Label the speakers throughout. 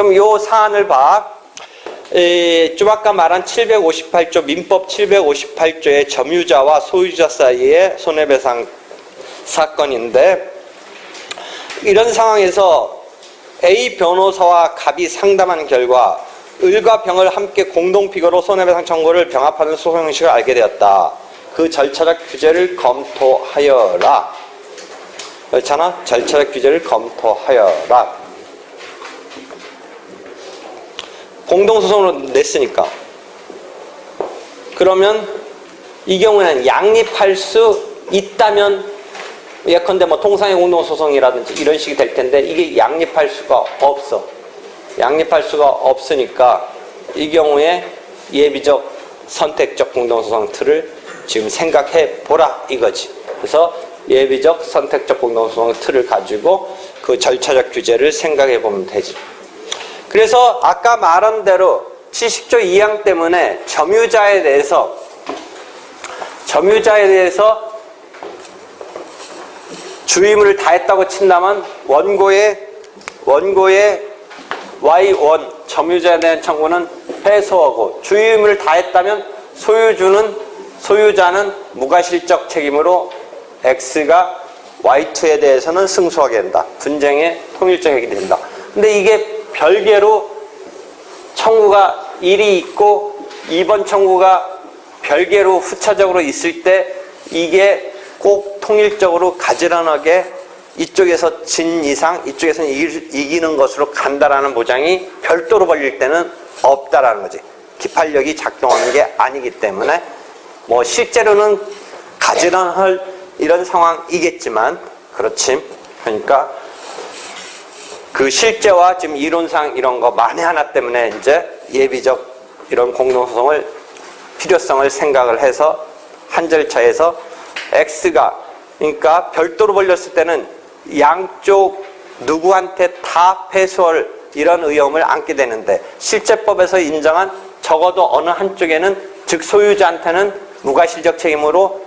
Speaker 1: 그럼 요 사안을 봐. 좀 아까 말한 758조 민법 758조의 점유자와 소유자 사이의 손해배상 사건인데, 이런 상황에서 A 변호사와 갑이 상담한 결과 을과 병을 함께 공동피고로 손해배상 청구를 병합하는 소송 형식을 알게 되었다. 그 절차적 규제를 검토하여라. 그렇잖아? 절차적 규제를 검토하여라. 공동소송으로 냈으니까. 그러면 이 경우에는 양립할 수 있다면, 예컨대 뭐 통상의 공동소송이라든지 이런 식이 될 텐데, 이게 양립할 수가 없어. 양립할 수가 없으니까 이 경우에 예비적 선택적 공동소송 틀을 지금 생각해 보라 이거지. 그래서 예비적 선택적 공동소송 틀을 가지고 그 절차적 규제를 생각해 보면 되지. 그래서 아까 말한 대로 70조 2항 때문에 점유자에 대해서 주의무를 다했다고 친다면 원고의 Y1 점유자에 대한 청구는 패소하고, 주의무를 다했다면 소유자는 무과실적 책임으로 X가 Y2에 대해서는 승소하게 된다. 분쟁의 통일적 해결이 된다. 근데 이게 별개로 청구가 1이 있고 2번 청구가 별개로 후차적으로 있을 때 이게 꼭 통일적으로 가지런하게 이쪽에서 진 이상 이쪽에서는 이기는 것으로 간다라는 보장이 별도로 벌릴 때는 없다라는 거지. 기판력이 작동하는 게 아니기 때문에 뭐 실제로는 가지런할 이런 상황이겠지만, 그렇지. 그러니까 그 실제와 지금 이론상 이런 거 만에 하나 때문에 이제 예비적 이런 공동소송을 필요성을 생각을 해서 한 절차에서 X가, 그러니까 별도로 벌렸을 때는 양쪽 누구한테 다 패소할 이런 의무를 안게 되는데, 실제법에서 인정한 적어도 어느 한쪽에는, 즉 소유자한테는 무과실적 책임으로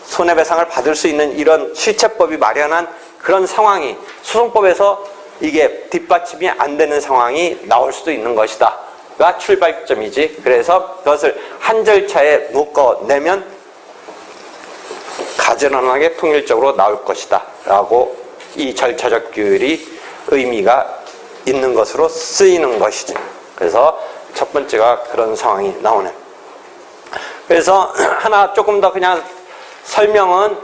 Speaker 1: 손해배상을 받을 수 있는 이런 실체법이 마련한 그런 상황이 소송법에서 이게 뒷받침이 안 되는 상황이 나올 수도 있는 것이다 가 출발점이지. 그래서 그것을 한 절차에 묶어내면 가지런하게 통일적으로 나올 것이다 라고 이 절차적 규율이 의미가 있는 것으로 쓰이는 것이지. 그래서 첫 번째가 그런 상황이 나오네. 그래서 하나 조금 더 그냥 설명은,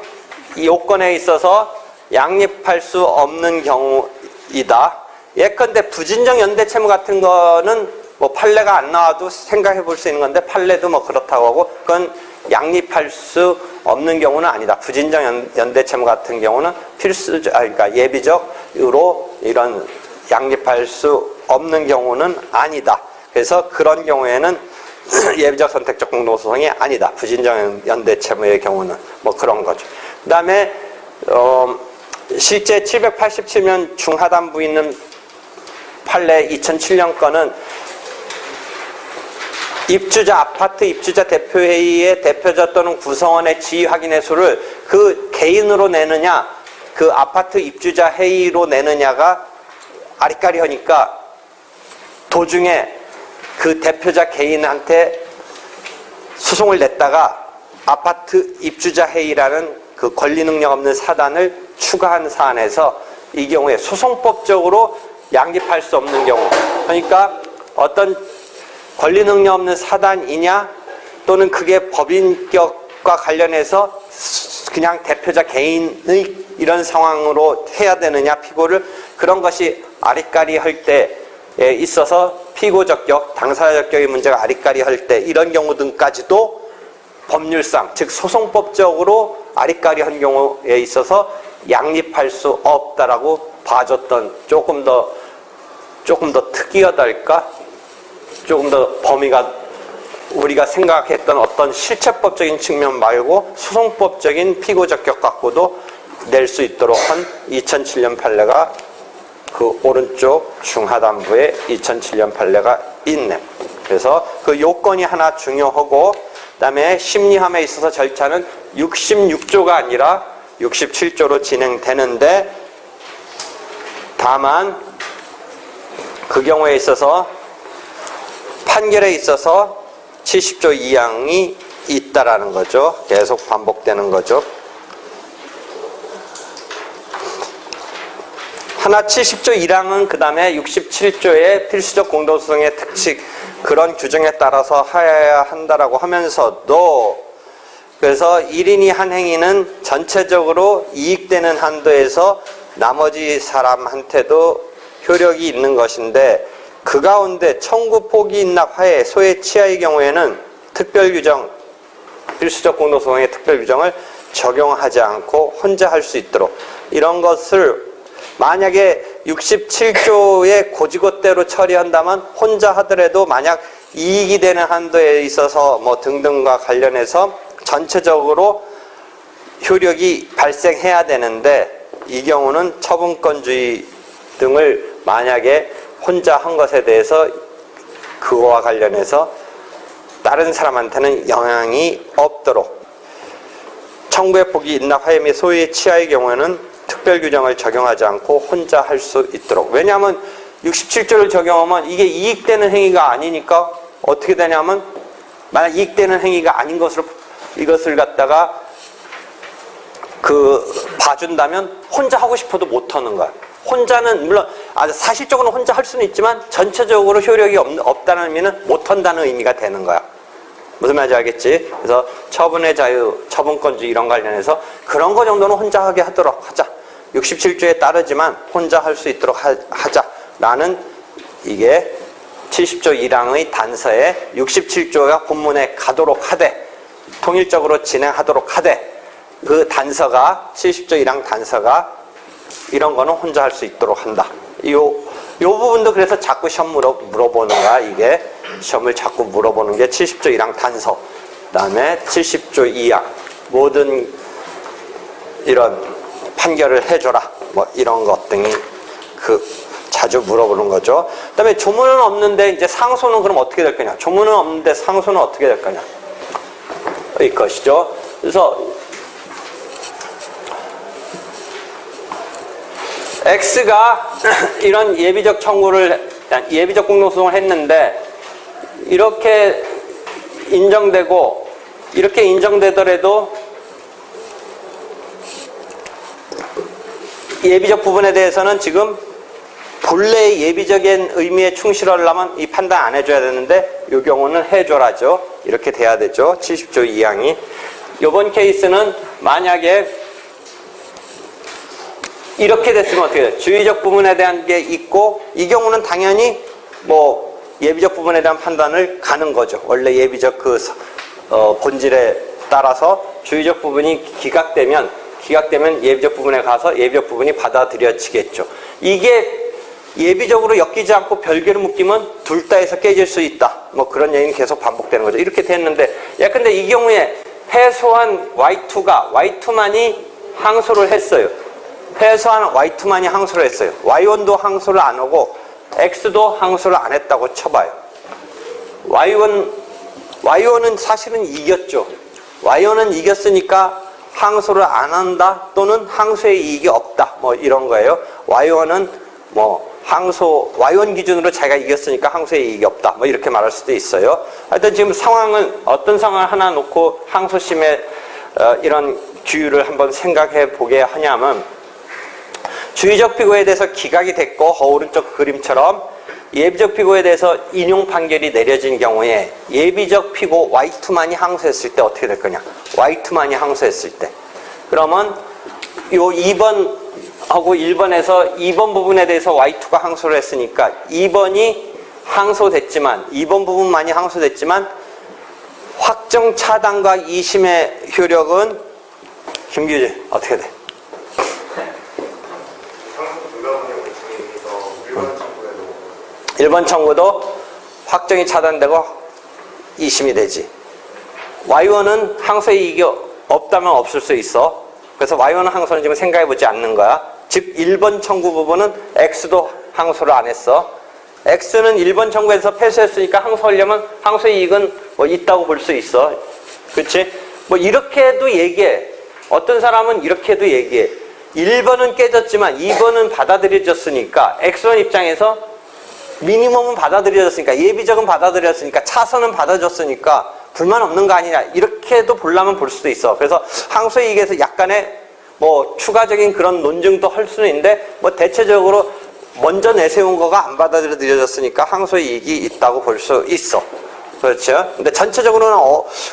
Speaker 1: 이 요건에 있어서 양립할 수 없는 경우이다. 예컨대 부진정 연대채무 같은 거는 뭐 판례가 안 나와도 생각해 볼 수 있는 건데, 판례도 뭐 그렇다고 하고, 그건 양립할 수 없는 경우는 아니다. 부진정 연대채무 같은 경우는 그러니까 예비적으로 이런 양립할 수 없는 경우는 아니다. 그래서 그런 경우에는 예비적 선택적 공동소송이 아니다. 부진정 연대채무의 경우는 뭐 그런 거죠. 그 다음에 실제 787면 중하단부 있는 판례 2007년 거는 아파트 입주자 대표회의의 대표자 또는 구성원의 지위 확인의 수를 그 개인으로 내느냐, 그 아파트 입주자 회의로 내느냐가 아리까리하니까 도중에 그 대표자 개인한테 소송을 냈다가 아파트 입주자 회의라는 그 권리 능력 없는 사단을 추가한 사안에서 이 경우에 소송법적으로 양립할 수 없는 경우, 그러니까 어떤 권리 능력 없는 사단이냐 또는 그게 법인격과 관련해서 그냥 대표자 개인의 이런 상황으로 해야 되느냐 피고를, 그런 것이 아리까리할 때에 있어서 피고 적격, 당사자 적격의 문제가 아리까리할 때 이런 경우 등까지도 법률상, 즉 소송법적으로 아리까리한 경우에 있어서 양립할 수 없다라고 봐줬던, 조금 더 특이하달까? 조금 더 범위가 우리가 생각했던 어떤 실체법적인 측면 말고 소송법적인 피고 적격 갖고도 낼 수 있도록 한 2007년 판례가 그 오른쪽 중하단부에 2007년 판례가 있네. 그래서 그 요건이 하나 중요하고, 그 다음에 심리함에 있어서 절차는 66조가 아니라 67조로 진행되는데, 다만 그 경우에 있어서 판결에 있어서 70조 2항이 있다라는 거죠. 계속 반복되는 거죠. 하나 70조 1항은 그 다음에 67조의 필수적 공동소송의 특칙 그런 규정에 따라서 하여야 한다라고 하면서도 그래서 1인이 한 행위는 전체적으로 이익되는 한도에서 나머지 사람한테도 효력이 있는 것인데 그 가운데 청구 포기 인락 화해 소외 치하의 경우에는 특별규정 필수적 공동소송의 특별규정을 적용하지 않고 혼자 할 수 있도록 이런 것을 만약에 67조의 고지고대로 처리한다면 혼자 하더라도 만약 이익이 되는 한도에 있어서 뭐 등등과 관련해서 전체적으로 효력이 발생해야 되는데 이 경우는 처분권주의 등을 만약에 혼자 한 것에 대해서 그거와 관련해서 다른 사람한테는 영향이 없도록 청구의 포기 인락 화해 및 소유의 치하의 경우에는 특별규정을 적용하지 않고 혼자 할 수 있도록. 왜냐하면 67조를 적용하면 이게 이익되는 행위가 아니니까 어떻게 되냐면 만약 이익되는 행위가 아닌 것으로 이것을 갖다가 봐준다면 혼자 하고 싶어도 못 하는 거야. 혼자는 물론 사실적으로 혼자 할 수는 있지만 전체적으로 효력이 없다는 의미는 못 한다는 의미가 되는 거야. 무슨 말인지 알겠지? 그래서 처분의 자유, 처분권주의 이런 관련해서 그런 거 정도는 혼자 하게 하도록 하자. 67조에 따르지만 혼자 할 수 있도록 하자라는 이게 70조 1항의 단서에 67조가 본문에 가도록 하되 통일적으로 진행하도록 하되 그 단서가 70조 1항 단서가 이런 거는 혼자 할 수 있도록 한다. 요 부분도 그래서 자꾸 시험 물어보는 거야. 이게 시험을 자꾸 물어보는 게 70조 1항 단서 그 다음에 70조 2항 모든 이런 판결을 해줘라 뭐 이런 것 등이 자주 물어보는 거죠. 그 다음에 조문은 없는데 이제 상소는 그럼 어떻게 될 거냐. 조문은 없는데 상소는 어떻게 될 거냐 이 것이죠. 그래서 X가 이런 예비적 공동소송을 했는데 이렇게 인정되더라도 예비적 부분에 대해서는 지금 본래의 예비적인 의미에 충실하려면 이 판단 안 해줘야 되는데 이 경우는 해줘라죠. 이렇게 돼야 되죠. 70조 2항이. 이번 케이스는 만약에 이렇게 됐으면 어떻게 돼요? 주의적 부분에 대한 게 있고 이 경우는 당연히 뭐 예비적 부분에 대한 판단을 가는 거죠. 원래 예비적 본질에 따라서 주의적 부분이 기각되면 예비적 부분에 가서 예비적 부분이 받아들여지겠죠. 이게 예비적으로 엮이지 않고 별개로 묶이면 둘 다에서 깨질 수 있다. 뭐 그런 얘기는 계속 반복되는 거죠. 이렇게 됐는데 근데 이 경우에 패소한 Y2만이 항소를 했어요. 패소한 Y2만이 항소를 했어요. Y1도 항소를 안 하고 X도 항소를 안 했다고 쳐봐요. Y1은 사실은 이겼죠. Y1은 이겼으니까 항소를 안 한다 또는 항소의 이익이 없다 뭐 이런 거예요. Y1은 Y1 기준으로 자기가 이겼으니까 항소의 이익이 없다 뭐 이렇게 말할 수도 있어요. 하여튼 지금 상황은 어떤 상황을 하나 놓고 항소심의 이런 규율을 한번 생각해 보게 하냐면 주의적 피고에 대해서 기각이 됐고 오른쪽 그림처럼 예비적 피고에 대해서 인용 판결이 내려진 경우에 예비적 피고 Y2만이 항소했을 때 어떻게 될 거냐. Y2만이 항소했을 때 그러면 요 2번하고 1번에서 2번 부분에 대해서 Y2가 항소를 했으니까 2번이 항소됐지만 2번 부분만이 항소됐지만 확정 차단과 2심의 효력은 김규진 어떻게 돼? 1번 청구도 확정이 차단되고 2심이 되지. Y1은 항소의 이익이 없다면 없을 수 있어. 그래서 Y1 항소는 지금 생각해보지 않는 거야. 즉 1번 청구 부분은 X도 항소를 안 했어. X는 1번 청구에서 패소했으니까 항소하려면 항소의 이익은 뭐 있다고 볼 수 있어. 그렇지? 뭐 이렇게도 얘기해. 어떤 사람은 이렇게도 얘기해. 1번은 깨졌지만 2번은 받아들여졌으니까 X1 입장에서 미니멈은 받아들여졌으니까, 예비적은 받아들였으니까, 차선은 받아줬으니까 불만 없는 거 아니냐, 이렇게도 보려면 볼 수도 있어. 그래서 항소 이익에서 약간의 뭐 추가적인 그런 논증도 할 수는 있는데, 뭐 대체적으로 먼저 내세운 거가 안 받아들여졌으니까 항소 이익이 있다고 볼 수 있어. 그렇죠? 근데 전체적으로는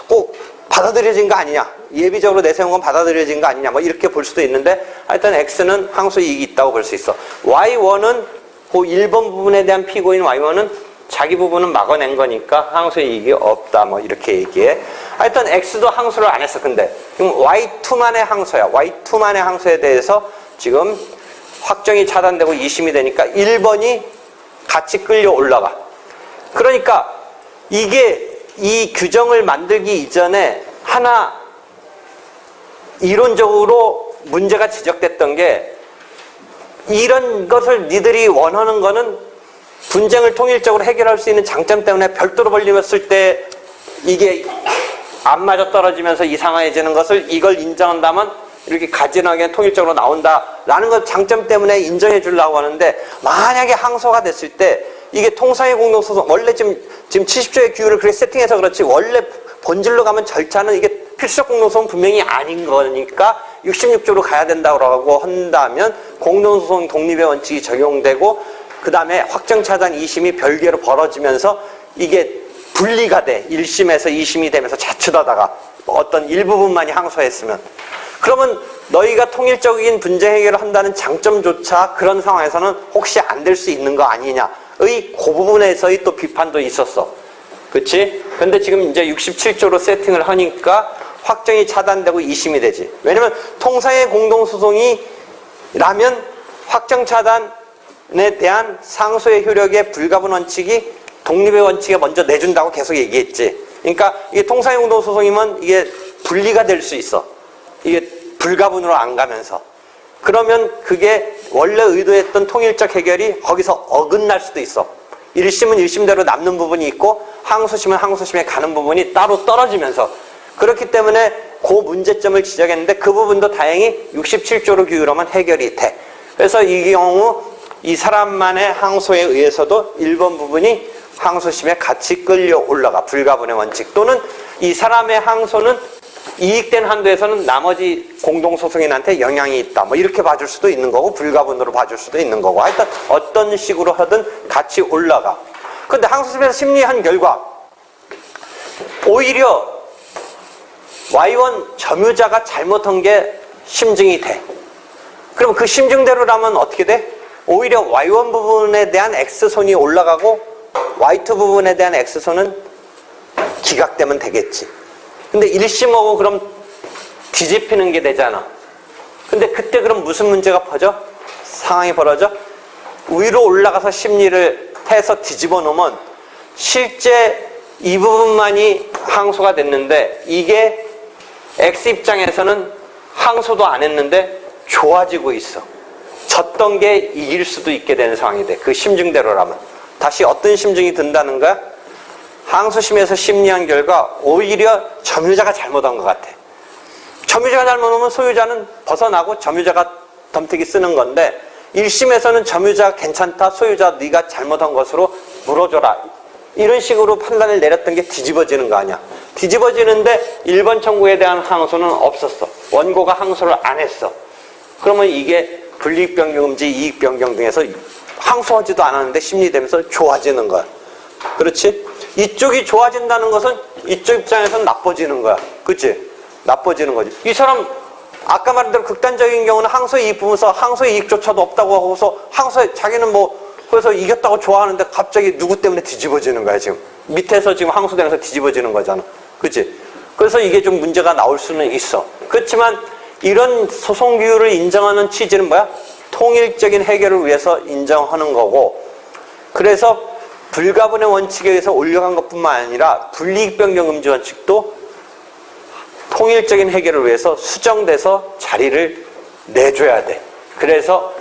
Speaker 1: 꼭 받아들여진 거 아니냐, 예비적으로 내세운 건 받아들여진 거 아니냐, 뭐 이렇게 볼 수도 있는데, 하여튼 X는 항소 이익이 있다고 볼 수 있어. Y1은 그 1번 부분에 대한 피고인 Y1은 자기 부분은 막아낸 거니까 항소 이익이 없다, 뭐 이렇게 얘기해. 하여튼 X도 항소를 안 했어. 근데 그럼 Y2만의 항소야. Y2만의 항소에 대해서 지금 확정이 차단되고 2심이 되니까 1번이 같이 끌려 올라가. 그러니까 이게 이 규정을 만들기 이전에 하나 이론적으로 문제가 지적됐던 게, 이런 것을 니들이 원하는 거는 분쟁을 통일적으로 해결할 수 있는 장점 때문에 별도로 벌림했을 때 이게 안 맞아 떨어지면서 이상해지는 것을 이걸 인정한다면 이렇게 가지런하게 통일적으로 나온다라는 것 장점 때문에 인정해 주려고 하는데, 만약에 항소가 됐을 때 이게 통상의 공동소송, 원래 지금 70조의 규율을 그렇게 세팅해서 그렇지, 원래 본질로 가면 절차는 이게 필수적 공동소송 분명히 아닌 거니까 66조로 가야 된다고 한다면 공동소송 독립의 원칙이 적용되고, 그 다음에 확정차단 2심이 별개로 벌어지면서 이게 분리가 돼. 1심에서 2심이 되면서 자칫하다가 어떤 일부분만이 항소했으면, 그러면 너희가 통일적인 분쟁 해결을 한다는 장점조차 그런 상황에서는 혹시 안 될 수 있는 거 아니냐의 그 부분에서의 또 비판도 있었어. 그치? 근데 지금 이제 67조로 세팅을 하니까 확정이 차단되고 2심이 되지. 왜냐면 통상의 공동소송이라면 확정 차단에 대한 상소의 효력의 불가분 원칙이 독립의 원칙에 먼저 내준다고 계속 얘기했지. 그러니까 이게 통상의 공동소송이면 이게 분리가 될 수 있어. 이게 불가분으로 안 가면서. 그러면 그게 원래 의도했던 통일적 해결이 거기서 어긋날 수도 있어. 1심은 1심대로 남는 부분이 있고 항소심은 항소심에 가는 부분이 따로 떨어지면서, 그렇기 때문에 그 문제점을 지적했는데 그 부분도 다행히 67조로 규율하면 해결이 돼. 그래서 이 경우 이 사람만의 항소에 의해서도 1번 부분이 항소심에 같이 끌려 올라가. 불가분의 원칙, 또는 이 사람의 항소는 이익된 한도에서는 나머지 공동소송인한테 영향이 있다, 뭐 이렇게 봐줄 수도 있는 거고, 불가분으로 봐줄 수도 있는 거고, 하여튼 어떤 식으로 하든 같이 올라가. 근데 항소심에서 심리한 결과 오히려 Y1 점유자가 잘못한 게 심증이 돼. 그럼 그 심증대로라면 어떻게 돼? 오히려 Y1 부분에 대한 X손이 올라가고 Y2 부분에 대한 X손은 기각되면 되겠지. 근데 1심하고 그럼 뒤집히는 게 되잖아. 근데 그때 그럼 무슨 문제가 퍼져? 상황이 벌어져? 위로 올라가서 심리를 해서 뒤집어 놓으면 실제 이 부분만이 항소가 됐는데, 이게 X 입장에서는 항소도 안 했는데 좋아지고 있어. 졌던 게 이길 수도 있게 되는 상황이 돼. 그 심증대로라면. 다시 어떤 심증이 든다는 거야? 항소심에서 심리한 결과 오히려 점유자가 잘못한 것 같아. 점유자가 잘못하면 소유자는 벗어나고 점유자가 덤태기 쓰는 건데, 1심에서는 점유자 괜찮다, 소유자 네가 잘못한 것으로 물어줘라, 이런 식으로 판단을 내렸던 게 뒤집어지는 거 아니야. 뒤집어지는데 1번 청구에 대한 항소는 없었어. 원고가 항소를 안 했어. 그러면 이게 불이익변경금지, 이익변경 등에서 항소하지도 않았는데 심리되면서 좋아지는 거야. 그렇지? 이쪽이 좋아진다는 것은 이쪽 입장에서는 나빠지는 거야. 그치? 나빠지는 거지. 이 사람 아까 말한 대로 극단적인 경우는 항소 이익 부분에서 항소 이익조차도 없다고 하고서 자기는 뭐 그래서 이겼다고 좋아하는데 갑자기 누구 때문에 뒤집어지는 거야. 지금 밑에서 지금 항소되면서 뒤집어지는 거잖아. 그치? 그래서 이게 좀 문제가 나올 수는 있어. 그렇지만 이런 소송 규율을 인정하는 취지는 뭐야? 통일적인 해결을 위해서 인정하는 거고, 그래서 불가분의 원칙에 의해서 올려간 것뿐만 아니라 불이익변경금지 원칙도 통일적인 해결을 위해서 수정돼서 자리를 내줘야 돼. 그래서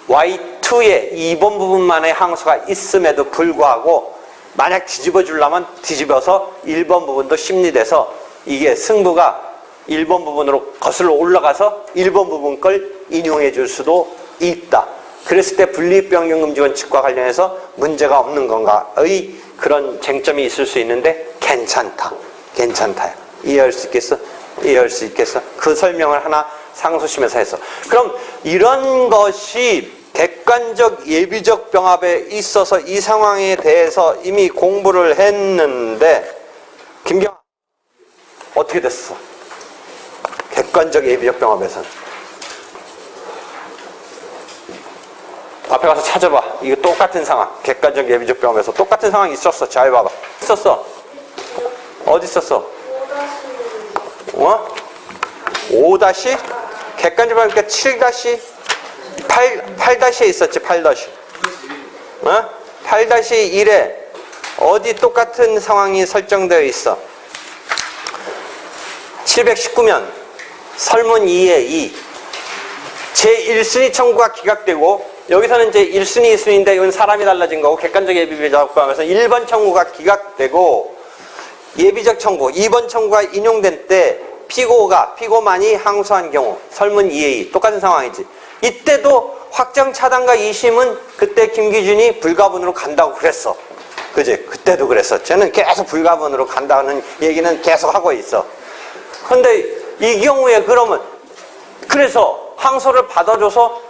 Speaker 1: Y2의 2번 부분만의 항소가 있음에도 불구하고 만약 뒤집어 주려면 뒤집어서 1번 부분도 심리돼서 이게 승부가 1번 부분으로 거슬러 올라가서 1번 부분 걸 인용해 줄 수도 있다. 그랬을 때 분리입변경금지 원칙과 관련해서 문제가 없는 건가의 그런 쟁점이 있을 수 있는데 괜찮다. 괜찮다요. 이해할 수 있겠어? 이해할 수 있겠어? 그 설명을 하나 상소심에서 했어. 그럼 이런 것이 객관적 예비적 병합에 있어서 이 상황에 대해서 이미 공부를 했는데 김경아 어떻게 됐어? 객관적 예비적 병합에서는 앞에 가서 찾아봐. 이거 똑같은 상황. 객관적 예비적 병합에서 똑같은 상황이 있었어. 잘 봐봐. 있었어. 어디 있었어? 5 다시? 객관적 병합이니까 7 다시? 8 다시에 있었지. 8 다시. 8 다시 1에 어디 똑같은 상황이 설정되어 있어? 719면 설문 2에 2. 제1순위 청구가 기각되고 여기서는 이제 1순위, 2순위인데 이건 사람이 달라진 거고 객관적 예비적 병합에서 1번 청구가 기각되고 예비적 청구, 2번 청구가 인용된 때 피고만이 항소한 경우 설문 2에 2 똑같은 상황이지. 이때도 확정 차단과 2심은 그때 김기준이 불가분으로 간다고 그랬어. 그지? 그때도 그랬어. 쟤는 계속 불가분으로 간다는 얘기는 계속 하고 있어. 근데 이 경우에 그러면 그래서 항소를 받아줘서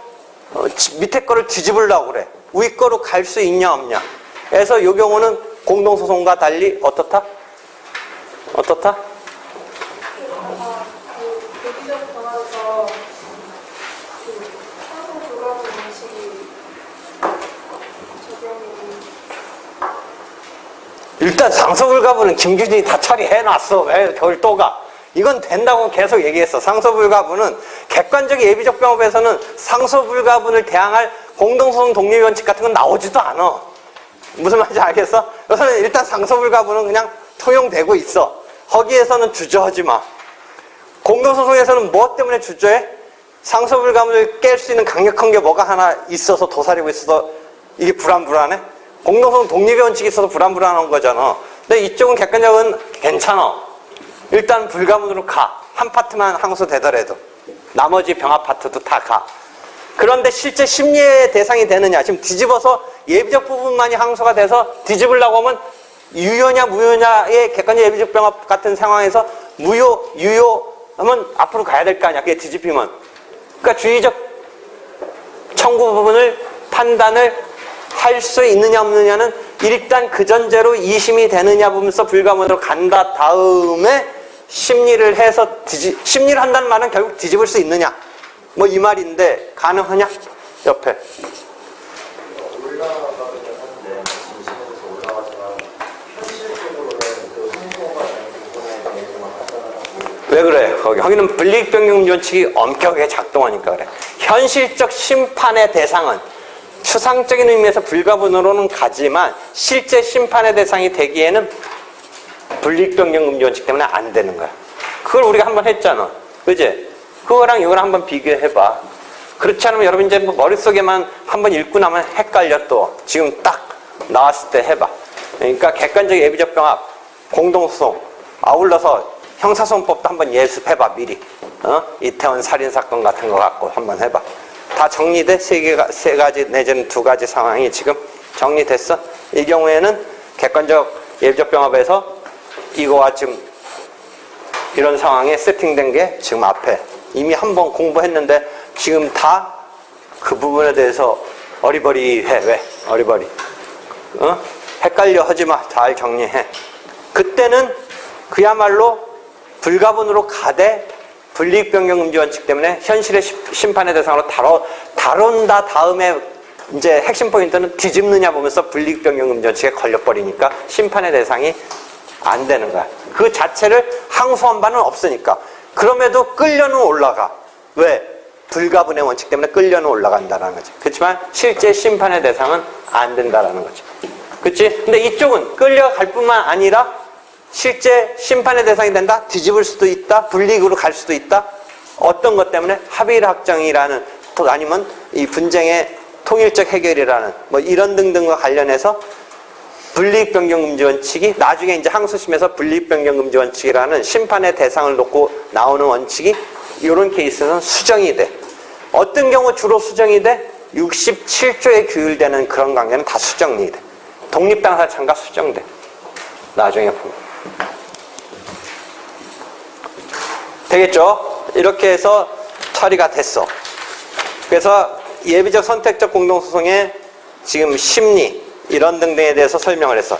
Speaker 1: 밑에 거를 뒤집으려고 그래. 위 거로 갈 수 있냐 없냐. 그래서 이 경우는 공동소송과 달리 어떻다? 어떻다?
Speaker 2: 예비적 병합에서 상소 불가분 원칙이 적용이
Speaker 1: 일단 상소불가분은 김규진이 다 처리해놨어. 왜 그걸 또 가? 이건 된다고 계속 얘기했어. 상소불가분은 객관적 예비적 병합에서는 상소불가분을 대항할 공동소송 독립원칙 같은 건 나오지도 않아. 무슨 말인지 알겠어? 여기서는 일단 상소불가분은 그냥 통용되고 있어. 거기에서는 주저하지 마. 공동소송에서는 뭐 때문에 주저해? 상소불가분을 깰 수 있는 강력한 게 뭐가 하나 있어서 도사리고 있어서 이게 불안불안해? 공동소송 독립의 원칙이 있어서 불안불안한 거잖아. 근데 이쪽은 객관적은 괜찮아. 일단 불가분으로 가. 한 파트만 항소되더라도. 나머지 병합 파트도 다 가. 그런데 실제 심리의 대상이 되느냐. 지금 뒤집어서 예비적 부분만이 항소가 돼서 뒤집으려고 하면 유효냐 무효냐의 객관적 예비적 병합 같은 상황에서 무효, 유효 하면 앞으로 가야 될 거 아니야. 그게 뒤집히면. 그러니까 주의적 청구 부분을 판단을 할 수 있느냐 없느냐는 일단 그 전제로 2심이 되느냐 보면서 불가분으로 간다 다음에 심리를 해서 심리를 한다는 말은 결국 뒤집을 수 있느냐 뭐 이 말인데 가능하냐? 옆에
Speaker 3: 올라가기는 한데 진심에서 올라가지만 현실적으로는 그 성공과 부분에 대해서만 하잖아요.
Speaker 1: 왜 그래? 거기는 분리익변경 원칙이 엄격하게 작동하니까 그래. 현실적 심판의 대상은 추상적인 의미에서 불가분으로는 가지만 실제 심판의 대상이 되기에는 분리익변경 원칙 때문에 안 되는 거야. 그걸 우리가 한번 했잖아. 그지? 그거랑 이거랑 한번 비교해봐. 그렇지 않으면 여러분 이제 머릿속에만 한번 읽고 나면 헷갈려 또. 지금 딱 나왔을 때 해봐. 그러니까 객관적 예비적 병합, 공동소송, 아울러서 형사소송법도 한번 예습해봐 미리. 이태원 살인사건 같은 거 갖고 한번 해봐. 다 정리돼? 세 가지 내지는 2가지 상황이 지금 정리됐어? 이 경우에는 객관적 예비적 병합에서 이거와 지금 이런 상황에 세팅된 게 지금 앞에 이미 한번 공부했는데 지금 다 그 부분에 대해서 어리버리해. 왜? 어리버리. 헷갈려 하지 마. 잘 정리해. 그때는 그야말로 불가분으로 가되 분리익변경금지 원칙 때문에 현실의 심판의 대상으로 다룬다 다음에 이제 핵심 포인트는 뒤집느냐 보면서 분리익변경금지 원칙에 걸려버리니까 심판의 대상이 안 되는 거야. 그 자체를 항소한 바는 없으니까. 그럼에도 끌려는 올라가. 왜? 불가분의 원칙 때문에 끌려는 올라간다는 거지. 그렇지만 실제 심판의 대상은 안 된다는 거지. 그렇지? 근데 이쪽은 끌려갈 뿐만 아니라 실제 심판의 대상이 된다? 뒤집을 수도 있다? 불이익으로 갈 수도 있다? 어떤 것 때문에? 합의를 확정이라는, 또 아니면 이 분쟁의 통일적 해결이라는, 뭐 이런 등등과 관련해서 분리익변경금지 원칙이 나중에 이제 항소심에서 분리익변경금지 원칙이라는 심판의 대상을 놓고 나오는 원칙이 이런 케이스는 수정이 돼. 어떤 경우 주로 수정이 돼? 67조에 규율되는 그런 관계는 다 수정리돼. 독립당사자가 수정돼. 나중에 보고. 되겠죠? 이렇게 해서 처리가 됐어. 그래서 예비적 선택적 공동소송의 지금 심리 이런 등등에 대해서 설명을 했어.